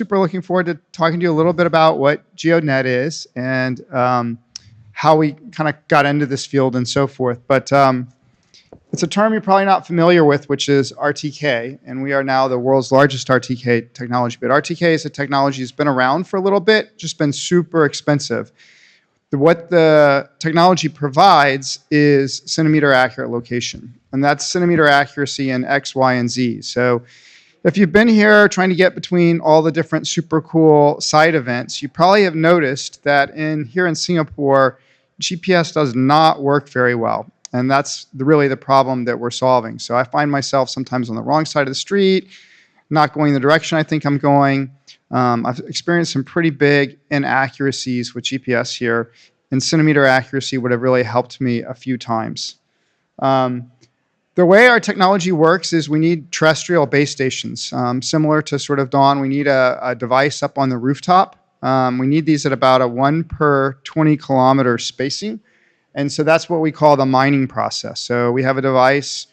super looking forward to talking to you a little bit about what Geodnet is and how we kind of got into this field and so forth. But it's a term you're probably not familiar with, which is RTK, and we are now the world's largest RTK technology. But RTK is a technology that's been around for a little bit, just been super expensive. What the technology provides is centimeter accurate location, and that's centimeter accuracy in X, Y, and Z. So if you've been here trying to get between all the different super cool side events, you probably have noticed that here in Singapore, GPS does not work very well. And that's really the problem that we're solving. So I find myself sometimes on the wrong side of the street, not going the direction I think I'm going. I've experienced some pretty big inaccuracies with GPS here, and centimeter accuracy would have really helped me a few times. The way our technology works is we need terrestrial base stations. Similar to sort of Dawn, we need a device up on the rooftop. We need these at about a 1 per 20 kilometer spacing. And so that's what we call the mining process. So we have a device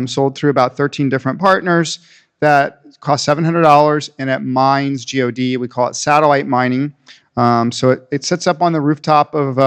sold through about 13 different partners that costs $700, and it mines GOD. We call it satellite mining. So it sits up on the rooftop of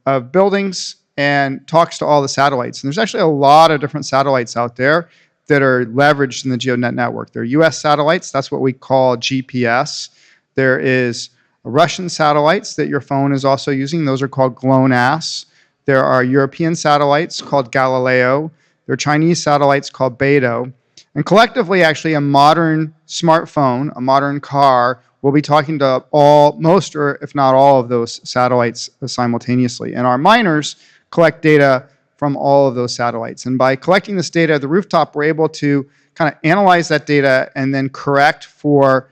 of buildings and talks to all the satellites. And there's actually a lot of different satellites out there that are leveraged in the Geodnet network. There are US satellites. That's what we call GPS. There is Russian satellites that your phone is also using. Those are called GLONASS. There are European satellites called Galileo. There are Chinese satellites called Beidou. And collectively, actually, a modern smartphone, a modern car, will be talking to most, or if not all, of those satellites simultaneously. And our miners collect data from all of those satellites. And by collecting this data at the rooftop, we're able to kind of analyze that data and then correct for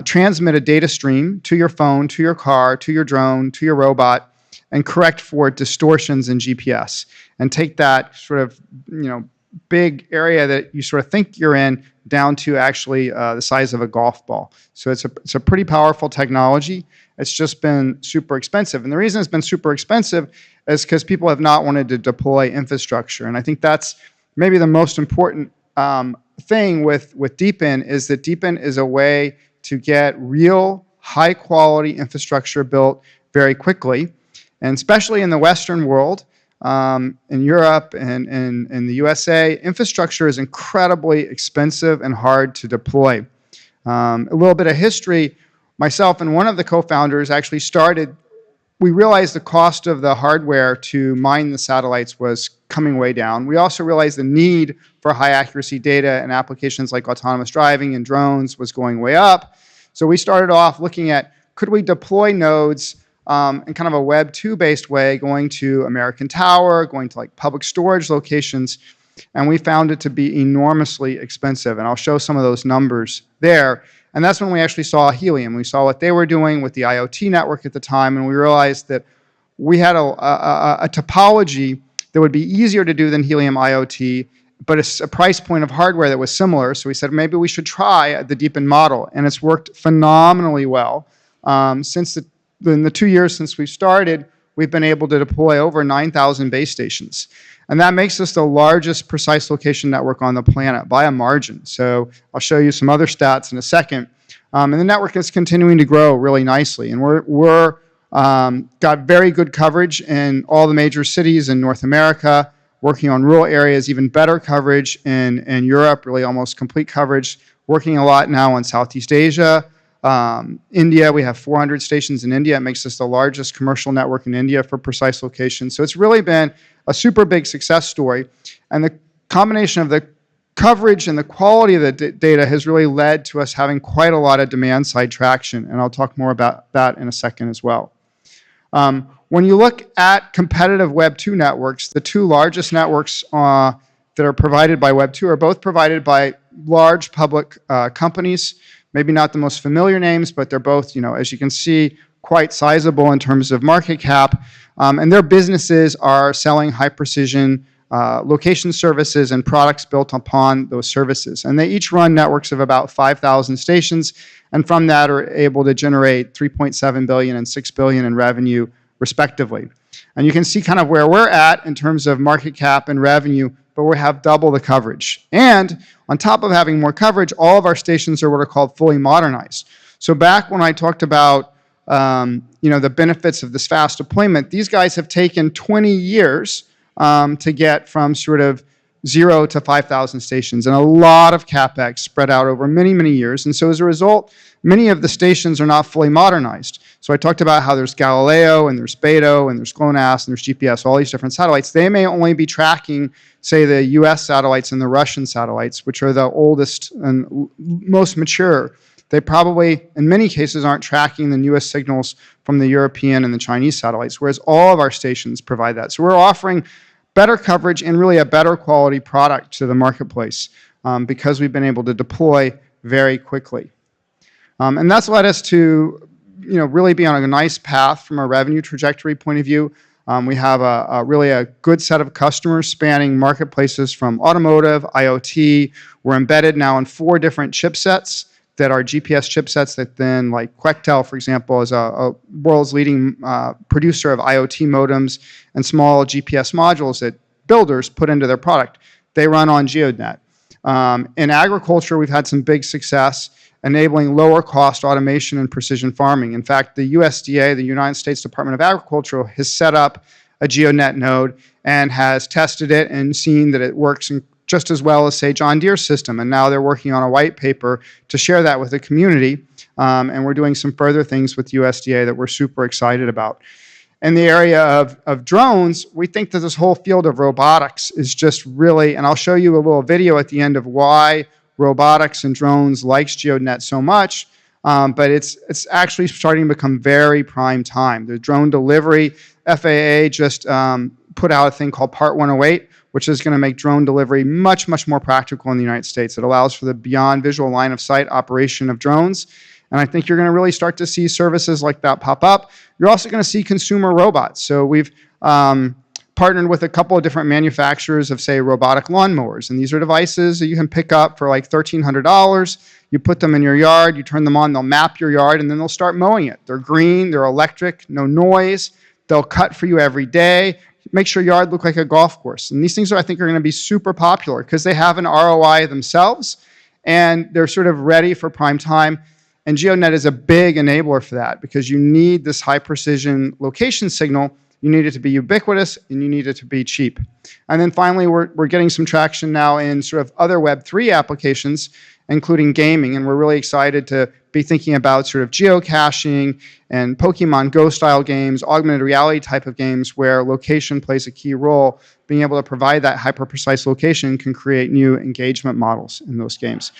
transmit a data stream to your phone, to your car, to your drone, to your robot, and correct for distortions in GPS. And take that sort of big area that you sort of think you're in down to actually the size of a golf ball. So it's a pretty powerful technology. It's just been super expensive. And the reason it's been super expensive is because people have not wanted to deploy infrastructure. And I think that's maybe the most important thing with DePIN is that DePIN is a way to get real high-quality infrastructure built very quickly, and especially in the Western world, in Europe and in the USA, infrastructure is incredibly expensive and hard to deploy. A little bit of history, myself and one of the co-founders actually we realized the cost of the hardware to mine the satellites was coming way down. We also realized the need for high accuracy data and applications like autonomous driving and drones was going way up. So we started off looking at, could we deploy nodes in kind of a Web 2 based way, going to American Tower, going to like public storage locations, and we found it to be enormously expensive. And I'll show some of those numbers there. And that's when we actually saw Helium. We saw what they were doing with the IoT network at the time, and we realized that we had a topology that would be easier to do than Helium IoT, but it's a price point of hardware that was similar. So we said maybe we should try the DePIN model, and it's worked phenomenally well. In the 2 years since we started, we've been able to deploy over 9,000 base stations. And that makes us the largest precise location network on the planet by a margin. So I'll show you some other stats in a second. And the network is continuing to grow really nicely. And we're got very good coverage in all the major cities in North America, working on rural areas, even better coverage in Europe, really almost complete coverage, working a lot now in Southeast Asia. India, we have 400 stations in India. It makes us the largest commercial network in India for precise location. So it's really been a super big success story. And the combination of the coverage and the quality of the data has really led to us having quite a lot of demand-side traction. And I'll talk more about that in a second as well. When you look at competitive Web 2 networks, the two largest networks that are provided by Web 2 are both provided by large public companies. Maybe not the most familiar names, but they're both, as you can see, quite sizable in terms of market cap. And their businesses are selling high precision location services and products built upon those services. And they each run networks of about 5,000 stations, and from that are able to generate $3.7 billion and $6 billion in revenue, respectively. And you can see kind of where we're at in terms of market cap and revenue but we have double the coverage. And on top of having more coverage, all of our stations are what are called fully modernized. So back when I talked about the benefits of this fast deployment, these guys have taken 20 years to get from sort of 0 to 5,000 stations, and a lot of CapEx spread out over many, many years. And so as a result, many of the stations are not fully modernized. So I talked about how there's Galileo, and there's Beidou, and there's GLONASS, and there's GPS, all these different satellites. They may only be tracking, say, the US satellites and the Russian satellites, which are the oldest and most mature. They probably, in many cases, aren't tracking the newest signals from the European and the Chinese satellites, whereas all of our stations provide that. So we're offering better coverage and really a better quality product to the marketplace because we've been able to deploy very quickly. And that's led us to really be on a nice path from a revenue trajectory point of view. We have really a good set of customers spanning marketplaces from automotive, IoT. We're embedded now in 4 different chipsets that are GPS chipsets that then, like Quectel, for example, is a world's leading producer of IoT modems and small GPS modules that builders put into their product. They run on Geodnet. In agriculture, we've had some big success enabling lower cost automation and precision farming. In fact, the USDA, the United States Department of Agriculture, has set up a Geodnet node and has tested it and seen that it works just as well as, say, John Deere's system. And now they're working on a white paper to share that with the community. And we're doing some further things with USDA that we're super excited about. In the area of drones, we think that this whole field of robotics is just really, and I'll show you a little video at the end of why robotics and drones likes Geodnet so much, but it's actually starting to become very prime time. The drone delivery, FAA just put out a thing called Part 108, which is going to make drone delivery much, much more practical in the United States. It allows for the beyond visual line of sight operation of drones. And I think you're going to really start to see services like that pop up. You're also going to see consumer robots. So we've partnered with a couple of different manufacturers of, say, robotic lawnmowers. And these are devices that you can pick up for like $1,300. You put them in your yard, you turn them on, they'll map your yard, and then they'll start mowing it. They're green, they're electric, no noise. They'll cut for you every day. Makes your yard look like a golf course. And these things, I think, are going to be super popular because they have an ROI themselves, and they're sort of ready for prime time. And Geodnet is a big enabler for that because you need this high precision location signal. You need it to be ubiquitous, and you need it to be cheap. And then finally, we're getting some traction now in sort of other Web3 applications, including gaming. And we're really excited to be thinking about sort of geocaching and Pokemon Go style games, augmented reality type of games where location plays a key role. Being able to provide that hyper-precise location can create new engagement models in those games.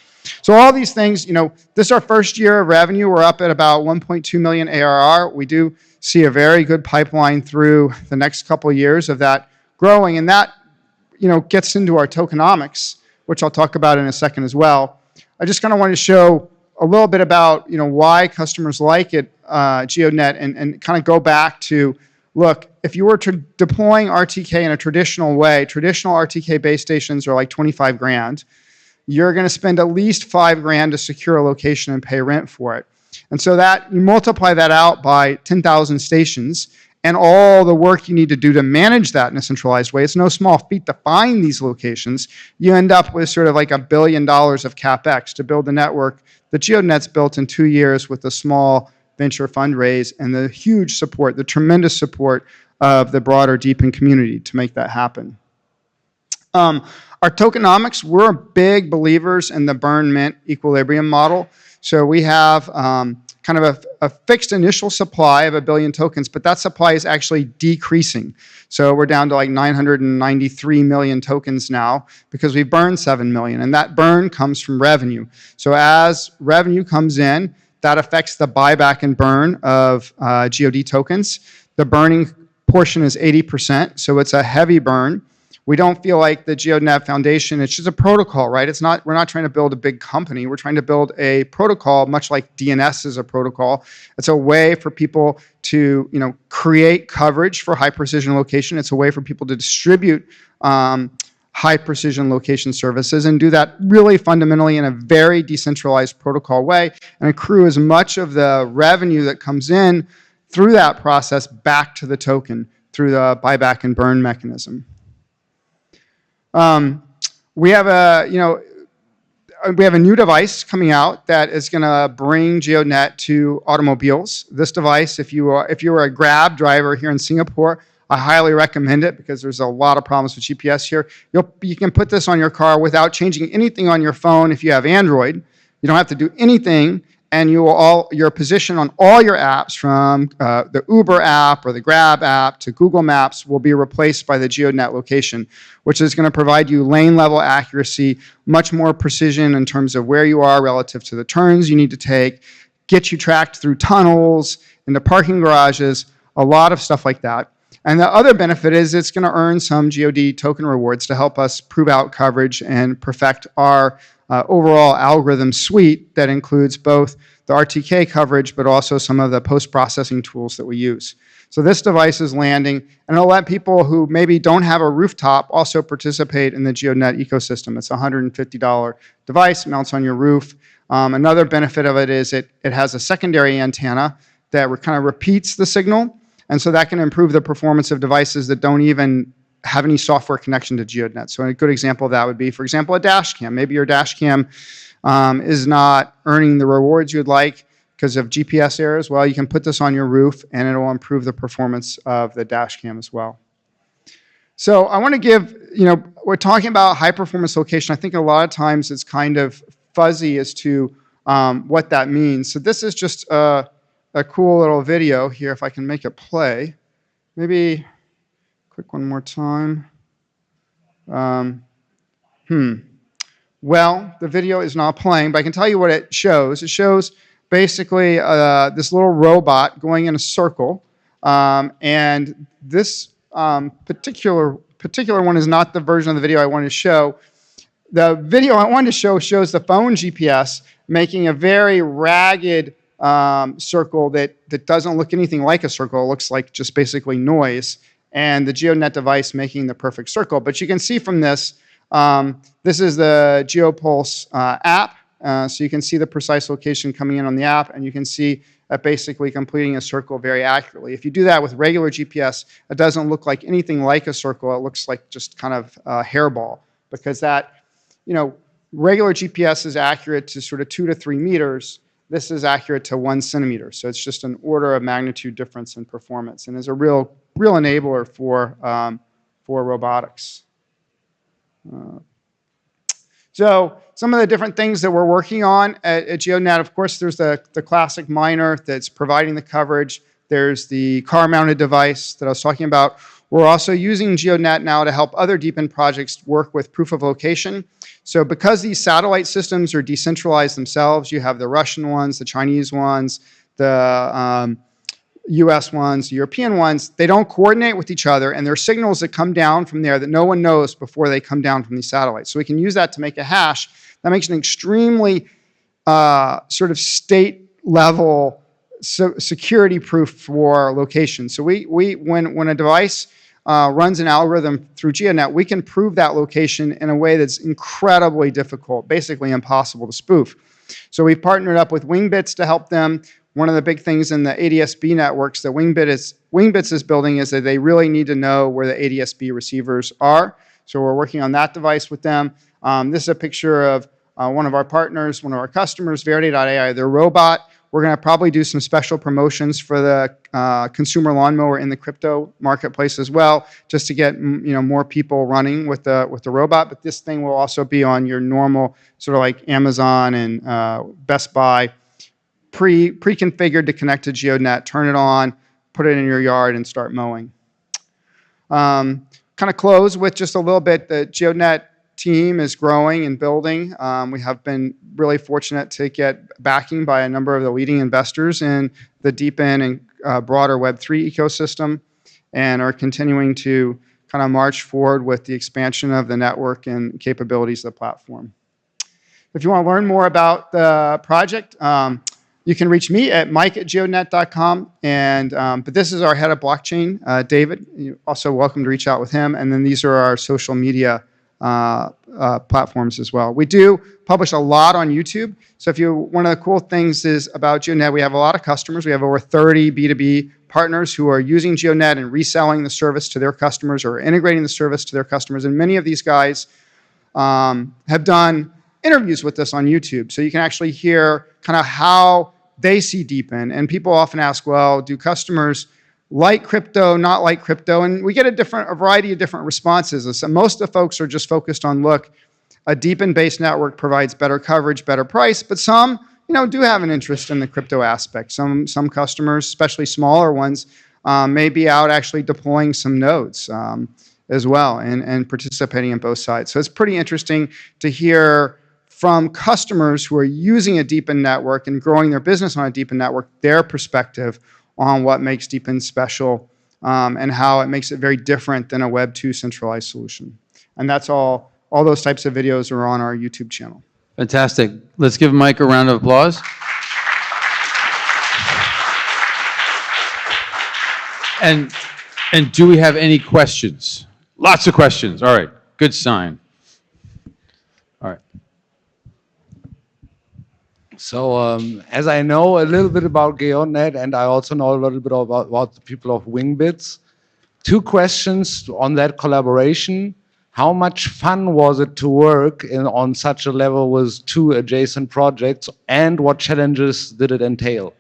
So all these things, this is our first year of revenue. We're up at about 1.2 million ARR. We do see a very good pipeline through the next couple of years of that growing. And that, gets into our tokenomics, which I'll talk about in a second as well. I just kind of wanted to show a little bit about, why customers like it, Geodnet, and kind of go back to, look, if you were deploying RTK in a traditional way, traditional RTK base stations are like 25 grand. You're going to spend at least 5 grand to secure a location and pay rent for it. And so that you multiply that out by 10,000 stations and all the work you need to do to manage that in a centralized way. It's no small feat to find these locations. You end up with sort of like $1 billion of CapEx to build the network that Geodnet's built in 2 years with a small venture fundraise and the huge support, the tremendous support of the broader DePIN community to make that happen. Our tokenomics, we're big believers in the burn-mint equilibrium model. So we have kind of a fixed initial supply of 1 billion tokens, but that supply is actually decreasing. So we're down to like 993 million tokens now because we've burned 7 million, and that burn comes from revenue. So as revenue comes in, that affects the buyback and burn of GOD tokens. The burning portion is 80%, so it's a heavy burn. We don't feel like the Geodnet Foundation, it's just a protocol, right? We're not trying to build a big company. We're trying to build a protocol, much like DNS is a protocol. It's a way for people to, create coverage for high precision location. It's a way for people to distribute high precision location services and do that really fundamentally in a very decentralized protocol way and accrue as much of the revenue that comes in through that process back to the token through the buyback and burn mechanism. We have a new device coming out that is going to bring Geodnet to automobiles. This device, if you were a Grab driver here in Singapore, I highly recommend it because there's a lot of problems with GPS here. You can put this on your car without changing anything on your phone if you have Android. You don't have to do anything, and your position on all your apps, from the Uber app or the Grab app to Google Maps, will be replaced by the Geodnet location, which is going to provide you lane level accuracy, much more precision in terms of where you are relative to the turns you need to take, get you tracked through tunnels, into parking garages, a lot of stuff like that. And the other benefit is it's going to earn some GOD token rewards to help us prove out coverage and perfect our overall algorithm suite that includes both the RTK coverage, but also some of the post-processing tools that we use. So this device is landing, and it'll let people who maybe don't have a rooftop also participate in the Geodnet ecosystem. It's a $150 device, mounts on your roof. Another benefit of it is it has a secondary antenna that kind of repeats the signal, and so that can improve the performance of devices that don't even have any software connection to Geodnet. So a good example of that would be, for example, a dash cam. Maybe your dash cam is not earning the rewards you'd like because of GPS errors. Well, you can put this on your roof and it will improve the performance of the dash cam as well. So I want to give, we're talking about high performance location. I think a lot of times it's kind of fuzzy as to what that means. So this is just a cool little video here, if I can make it play. Maybe click one more time. Well, the video is not playing, but I can tell you what it shows. It shows basically this little robot going in a circle, and this particular one is not the version of the video I wanted to show. The video I wanted to show shows the phone GPS making a very ragged circle that doesn't look anything like a circle. It looks like just basically noise, and the Geodnet device making the perfect circle. But you can see from this, this is the GeoPulse app. So you can see the precise location coming in on the app, and you can see basically completing a circle very accurately. If you do that with regular GPS, it doesn't look like anything like a circle. It looks like just kind of a hairball, because that, regular GPS is accurate to sort of 2 to 3 meters. This is accurate to 1 centimeter. So it's just an order of magnitude difference in performance, and is a real enabler for robotics. So some of the different things that we're working on at Geodnet, of course, there's the classic miner that's providing the coverage. There's the car-mounted device that I was talking about. We're also using Geodnet now to help other DePIN projects work with proof of location. So because these satellite systems are decentralized themselves, you have the Russian ones, the Chinese ones, the US ones, the European ones, they don't coordinate with each other, and there are signals that come down from there that no one knows before they come down from these satellites. So we can use that to make a hash that makes an extremely sort of state-level security proof for location. So when a device runs an algorithm through Geodnet, we can prove that location in a way that's incredibly difficult, basically impossible to spoof. So we've partnered up with Wingbits to help them. One of the big things in the ADSB networks that Wingbits is building is that they really need to know where the ADSB receivers are. So we're working on that device with them. This is a picture of one of our partners, one of our customers, Verde.ai, their robot. We're going to probably do some special promotions for the consumer lawnmower in the crypto marketplace as well, just to get more people running with the robot. But this thing will also be on your normal sort of like Amazon and Best Buy, pre-configured to connect to Geodnet. Turn it on, put it in your yard, and start mowing. Kind of close with just a little bit. The Geodnet team is growing and building. We have been really fortunate to get backing by a number of the leading investors in the DePIN and broader Web3 ecosystem, and are continuing to kind of march forward with the expansion of the network and capabilities of the platform. If you want to learn more about the project, you can reach me at mike@geodnet.com. But this is our head of blockchain, David. You're also welcome to reach out with him. And then these are our social media platforms as well. We do publish a lot on YouTube. So one of the cool things is about Geodnet, we have a lot of customers. We have over 30 B2B partners who are using Geodnet and reselling the service to their customers or integrating the service to their customers. And many of these guys have done interviews with us on YouTube. So you can actually hear kind of how they see DePIN. And people often ask, well, do customers like crypto, not like crypto? And we get a variety of different responses. So most of the folks are just focused on, look, a DePIN-based network provides better coverage, better price, but some, do have an interest in the crypto aspect. Some customers, especially smaller ones, may be out actually deploying some nodes as well and participating in both sides. So it's pretty interesting to hear from customers who are using a DePIN network and growing their business on a DePIN network, their perspective on what makes DePIN special and how it makes it very different than a Web 2 centralized solution. And that's all those types of videos are on our YouTube channel. Fantastic. Let's give Mike a round of applause. And do we have any questions? Lots of questions. All right. Good sign. All right. So as I know a little bit about Geodnet, and I also know a little bit about the people of Wingbits, 2 questions on that collaboration. How much fun was it to work on such a level with 2 adjacent projects, and what challenges did it entail?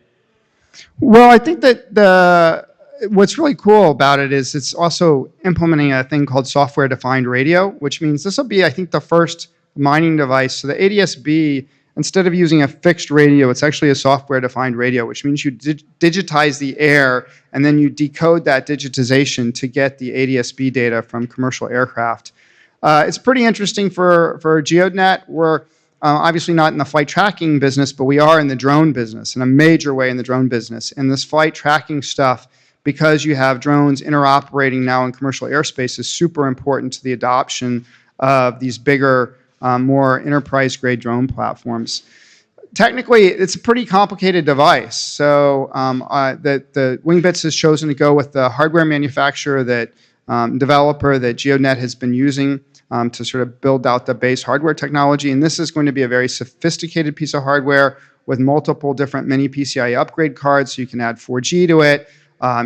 Well, I think that what's really cool about it is it's also implementing a thing called software-defined radio, which means this will be, I think, the first mining device. So the ADS-B, instead of using a fixed radio, it's actually a software-defined radio, which means you digitize the air and then you decode that digitization to get the ADS-B data from commercial aircraft. It's pretty interesting for Geodnet. We're obviously not in the flight tracking business, but we are in the drone business, in a major way in the drone business. And this flight tracking stuff, because you have drones interoperating now in commercial airspace, is super important to the adoption of these bigger, more enterprise-grade drone platforms. Technically, it's a pretty complicated device. So the Wingbits has chosen to go with the hardware manufacturer developer that Geodnet has been using to sort of build out the base hardware technology. And this is going to be a very sophisticated piece of hardware with multiple different mini PCIe upgrade cards. So you can add 4G to it.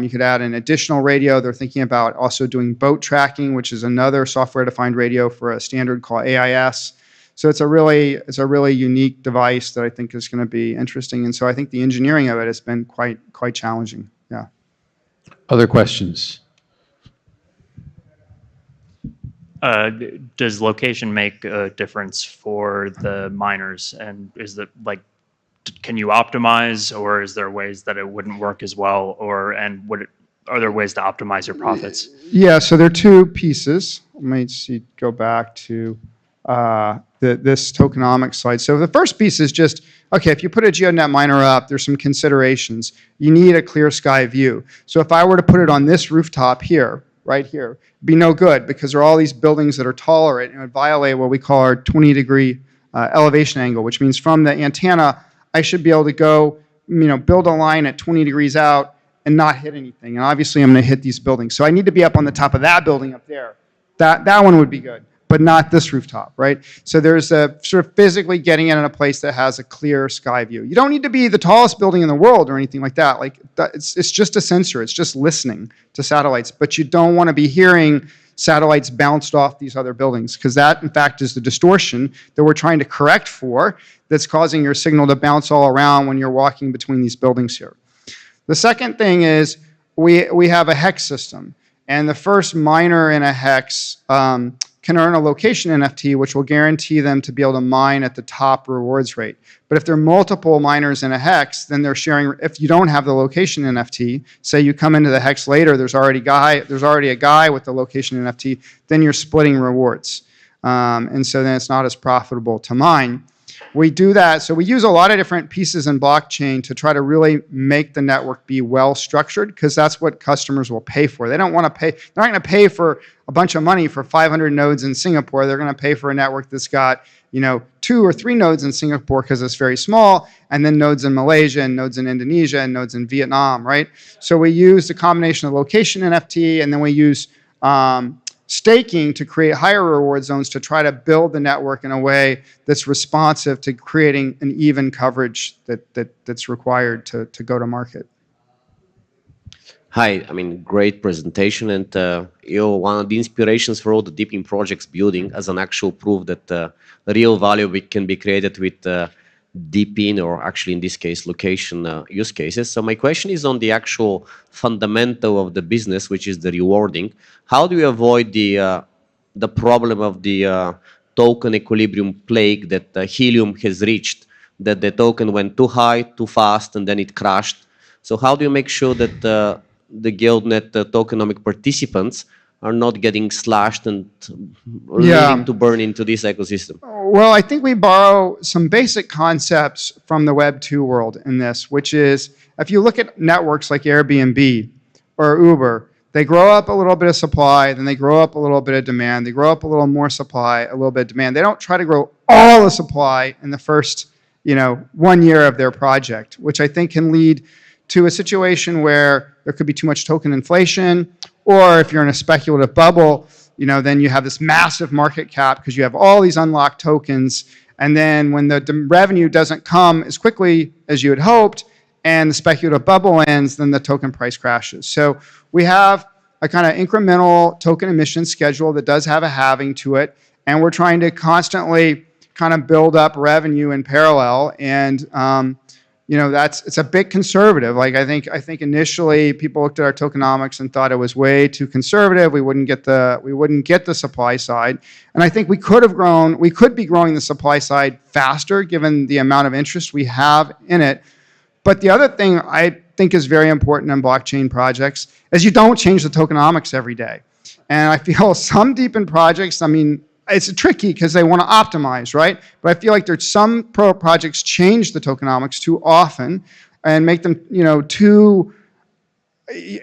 You could add an additional radio. They're thinking about also doing boat tracking, which is another software-defined radio for a standard called AIS. So it's a really unique device that I think is going to be interesting. And so I think the engineering of it has been quite challenging. Yeah. Other questions? Does location make a difference for the miners? And is that can you optimize, or is there ways that it wouldn't work as well, are there ways to optimize your profits? Yeah, so there are 2 pieces. Let me go back to this tokenomics slide. So the first piece is just, okay, if you put a Geodnet miner up, there's some considerations. You need a clear sky view. So if I were to put it on this rooftop here, right here, it'd be no good because there are all these buildings that are taller and it would violate what we call our 20-degree elevation angle, which means from the antenna, I should be able to go, build a line at 20 degrees out and not hit anything. And obviously, I'm going to hit these buildings. So I need to be up on the top of that building up there. That one would be good, but not this rooftop, right? So there's a sort of physically getting it in a place that has a clear sky view. You don't need to be the tallest building in the world or anything like that. It's just a sensor. It's just listening to satellites. But you don't want to be hearing satellites bounced off these other buildings, because that, in fact, is the distortion that we're trying to correct for that's causing your signal to bounce all around when you're walking between these buildings here. The second thing is we have a hex system, and the first miner in a hex can earn a location NFT, which will guarantee them to be able to mine at the top rewards rate. But if there are multiple miners in a hex, then they're sharing. If you don't have the location NFT, say you come into the hex later, there's already a guy with the location NFT, then you're splitting rewards, and so then it's not as profitable to mine. We do that, so we use a lot of different pieces in blockchain to try to really make the network be well structured, because that's what customers will pay for. They don't want to pay, they're not going to pay for a bunch of money for 500 nodes in Singapore. They're going to pay for a network that's got 2 or 3 nodes in Singapore because it's very small, and then nodes in Malaysia, and nodes in Indonesia, and nodes in Vietnam, right? So we use the combination of location NFT, and then we use staking to create higher reward zones to try to build the network in a way that's responsive to creating an even coverage that's required to go to market. Hi, I mean, great presentation, and you're one of the inspirations for all the DePIN projects building as an actual proof that real value can be created with DePIN, or actually in this case, location use cases. So my question is on the actual fundamental of the business, which is the rewarding. How do you avoid the problem of the token equilibrium plague that Helium has reached, that the token went too high, too fast, and then it crashed? So how do you make sure that the Geodnet tokenomic participants are not getting slashed and leading to burn into this ecosystem? Well, I think we borrow some basic concepts from the Web 2 world in this, which is if you look at networks like Airbnb or Uber, they grow up a little bit of supply, then they grow up a little bit of demand, they grow up a little more supply, a little bit of demand. They don't try to grow all the supply in the first 1 year of their project, which I think can lead to a situation where there could be too much token inflation, or if you're in a speculative bubble, then you have this massive market cap because you have all these unlocked tokens, and then when the revenue doesn't come as quickly as you had hoped, and the speculative bubble ends, then the token price crashes. So we have a kind of incremental token emission schedule that does have a halving to it, and we're trying to constantly kind of build up revenue in parallel, and it's a bit conservative. Like I think initially people looked at our tokenomics and thought it was way too conservative. We wouldn't get the supply side, and I think we could be growing the supply side faster given the amount of interest we have in it. But the other thing I think is very important in blockchain projects is you don't change the tokenomics every day, and I feel some DePIN projects, I mean, it's tricky because they want to optimize, right? But I feel like there's some projects change the tokenomics too often and make them,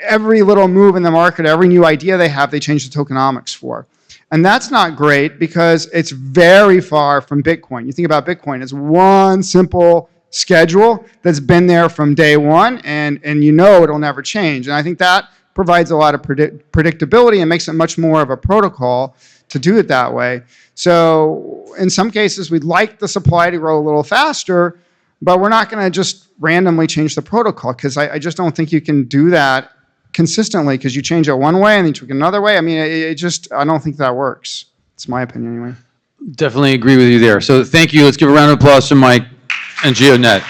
every little move in the market, every new idea they have, they change the tokenomics for. And that's not great because it's very far from Bitcoin. You think about Bitcoin, it's one simple schedule that's been there from day one, and it'll never change. And I think that provides a lot of predictability and makes it much more of a protocol to do it that way. So in some cases, we'd like the supply to grow a little faster, but we're not going to just randomly change the protocol because I just don't think you can do that consistently because you change it one way and then you tweak it another way. I mean, I don't think that works. It's my opinion anyway. Definitely agree with you there. So thank you. Let's give a round of applause to Mike and Geodnet.